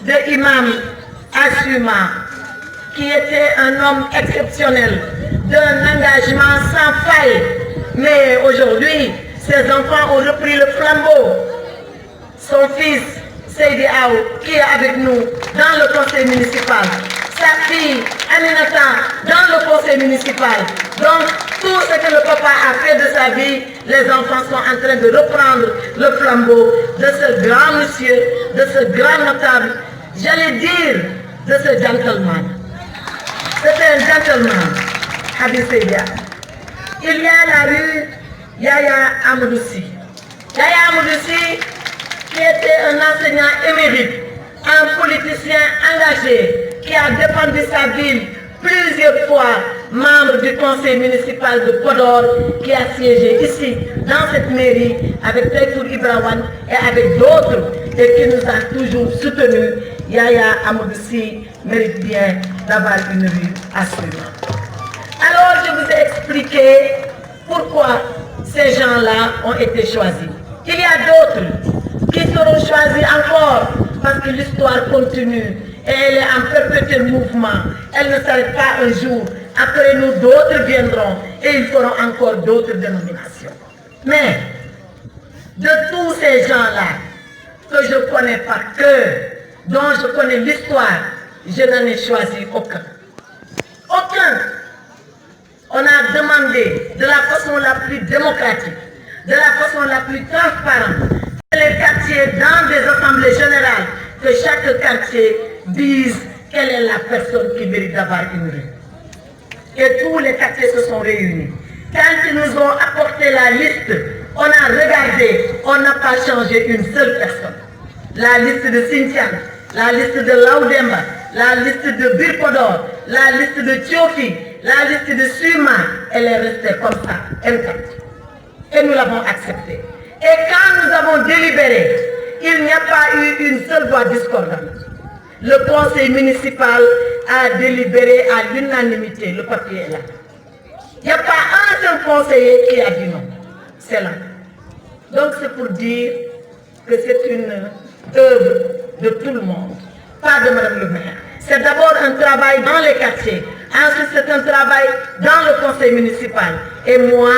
de Imam Assuma, qui était un homme exceptionnel, d'un engagement sans faille. Mais aujourd'hui, ses enfants ont repris le flambeau. Son fils, Seydi Aou, qui est avec nous dans le conseil municipal. Sa fille, Aminata, dans le conseil municipal. Donc, tout ce que le papa a fait de sa vie, les enfants sont en train de reprendre le flambeau de ce grand monsieur, de ce grand notable, j'allais dire, de ce gentleman. C'était un gentleman, Habib Seydia. Il y a la rue Yaya Amadouci. Yaya Amadouci, qui était un enseignant émérite, un politicien engagé, qui a défendu sa ville plusieurs fois, membre du conseil municipal de Podor, qui a siégé ici, dans cette mairie, avec Taïfour Ibrawan et avec d'autres, et qui nous a toujours soutenus. Yaya Amadouci mérite bien d'avoir une rue à suivre. Alors, je vous ai expliqué pourquoi ces gens-là ont été choisis. Il y a d'autres qui seront choisis encore parce que l'histoire continue et elle est en perpétuel mouvement. Elle ne s'arrête pas un jour. Après nous, d'autres viendront et ils feront encore d'autres dénominations. Mais de tous ces gens-là que je connais par cœur, dont je connais l'histoire, je n'en ai choisi aucun. Aucun. On a demandé de la façon la plus démocratique, de la façon la plus transparente, que les quartiers dans des assemblées générales, que chaque quartier dise quelle est la personne qui mérite d'avoir une rue. Et tous les quartiers se sont réunis. Quand ils nous ont apporté la liste, on a regardé, on n'a pas changé une seule personne. La liste de Sintian, la liste de Laoudemba, la liste de Birkodor, la liste de Tiofi, la liste de Suma, elle est restée comme ça, intacte. Et nous l'avons acceptée. Et quand nous avons délibéré, il n'y a pas eu une seule voix discordante. Le conseil municipal a délibéré à l'unanimité. Le papier est là. Il n'y a pas un seul conseiller qui a dit non. C'est là. Donc c'est pour dire que c'est une œuvre de tout le monde, pas de Madame le maire. C'est d'abord un travail dans les quartiers. Ensuite, c'est un travail dans le conseil municipal. Et moi,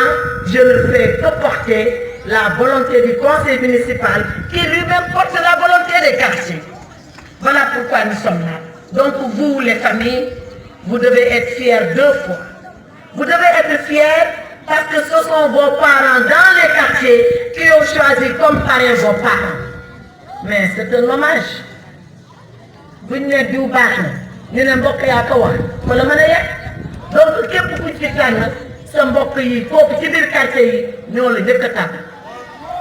je ne fais que porter la volonté du conseil municipal qui lui-même porte la volonté des quartiers. Voilà pourquoi nous sommes là. Donc vous, les familles, vous devez être fiers deux fois. Vous devez être fiers parce que ce sont vos parents dans les quartiers qui ont choisi comme parrain vos parents. Mais c'est un hommage. Vous n'êtes pas du baax ñu ne mbokk yaa ko wax wala mën a yegg donc képp ku ci tànn sa mbokk yi foofu ci biir quartier yi ñoo la njëkk a tànn.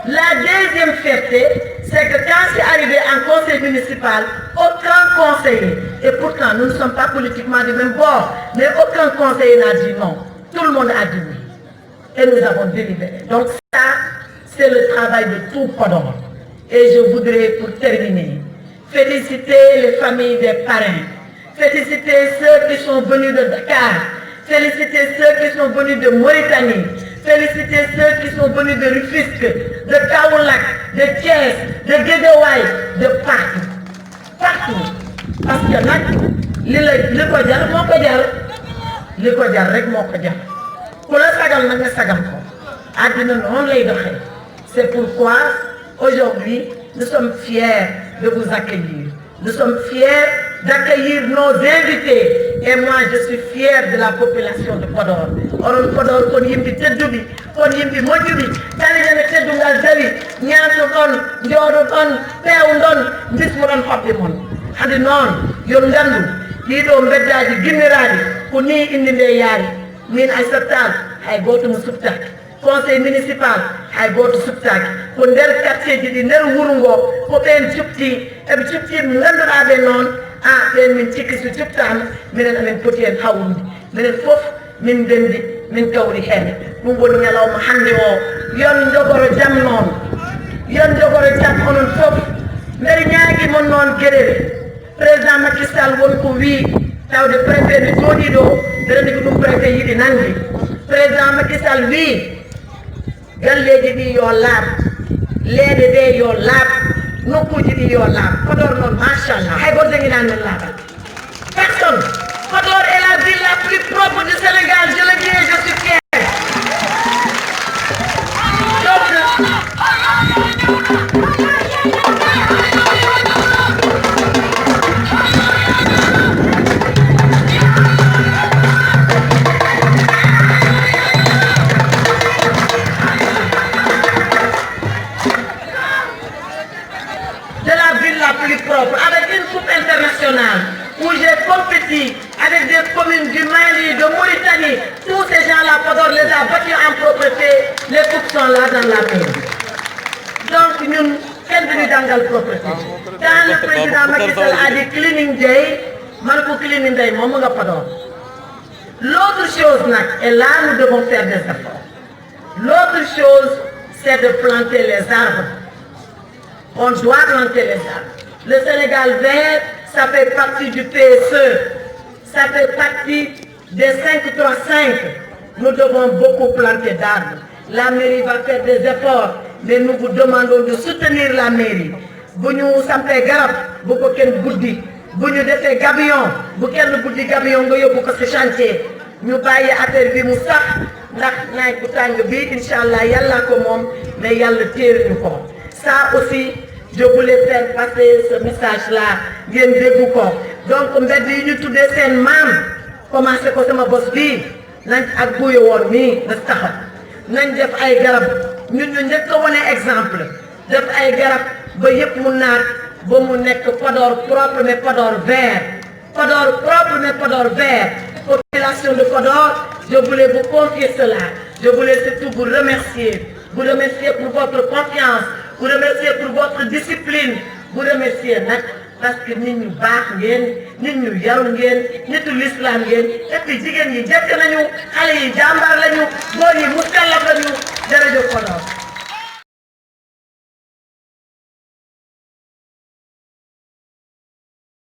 La deuxième fierté, c'est que quand c'est arrivé en conseil municipal, aucun conseiller, et pourtant nous ne sommes pas politiquement du même bord, mais aucun conseiller n'a dit non. Tout le monde a dit oui. Et nous avons délibéré. Donc ça, c'est le travail de tout Podor. Et je voudrais, pour terminer, féliciter les familles des parrains, féliciter ceux qui sont venus de Dakar, féliciter ceux qui sont venus de Mauritanie, féliciter ceux qui sont venus de Rufisque, de Kaolack, de Thiès, de Guédiawaye, de partout. Partout. Parce que nag li ko jar moo ko jar li ko jar rek moo ko jar ku la sagal na nga sagam ko àddina noonu lay doxee. C'est pourquoi aujourd'hui nous sommes fiers de vous accueillir. Nous sommes fiers d'accueillir nos invités. Et moi, je suis fière de la population de Podor. Oron Podor, kon yimbi teddubi, kon yimbi mojubi, tali ne teddungal dawi, ñaatu don, njoodu don, peew don, bis mu don hobbe mon. Hadi noon, yon gandu, ɗiɗo beddaji gimmiraɗi, ko ni indi nde yaari. Min Aissata Tall, hay goto mo suftaki. Conseil municipal, hay goto suftaki. Ko nder quartier ji ɗi nder wuro ngo, ko ɓen cupti, eɓe cupti ɓe ganduɗaɓe noon, ɓen min cikki so cuftama minen amin poti hen hawrude minen fof min dendi min gawri hen ɗum woni ñalawma hande o yon jogoro jaam noon yon jogoro jaam onon fof mbeɗa ñaagui mon noon gueɗel président Macky Sall woni ko wi tawde préfet ne jooɗi ɗo mbeɗa andi ko ɗum préfet yiɗi nande président Macky Sall wi galleji ɗi yo laaɓ leeɗe ɗe yo laaɓ nokkuji yo la Podor non machallah hay goto ngi nan la personne Podor est la ville la plus propre du Sénégal je le dis et je suis fier avec une coupe internationale où j'ai compétit avec des communes du Mali, de Mauritanie, tous ces gens-là, Podor les a battus en propreté, les coupes sont là dans la pays. Donc nous, quel venu dans la propreté. Quand le président Macky Sall a dit cleaning day, Marco cleaning day, moi je Podor. L'autre chose, et là nous devons faire des efforts. L'autre chose, c'est de planter les arbres. On doit planter les arbres. Le Sénégal vert, ça fait partie du PSE, ça fait partie des 535. Nous devons beaucoup planter d'arbres. La mairie va faire des efforts, mais nous vous demandons de soutenir la mairie. Si nous sommes garab, bu ko ken goudi. Bu ñu défé gabion, bu kenn goudi gabion nga yobbu ko ci chantier. Ñu bayyi affaire bi mu sax ndax naaj bu tang bi inshallah yalla ko mom, mais yalla téer ñu ko. Ça aussi je voulais faire passer ce message-là, bien dégouko. Donc, mbedd yi ñu tuddé sen mam, commencé ko sama boss bi, nañ ak buyu won mi da taxaw. Nañ def ay garab, ñun ñu ñëk ko woné exemple. Def ay garab ba yépp mu naat, ba mu nekk Podor propre mais Podor vert. Podor propre mais Podor vert. Population de Podor, je voulais vous confier cela. Je voulais surtout vous remercier. Vous remercier pour votre confiance. Vous remercier pour votre discipline. Vous remercier parce que nit ñu baax ngeen nit ñu yaru ngeen nitu l'islam ngeen et puis jigéen ñi jekk nañu xale yi jàmbaar lañu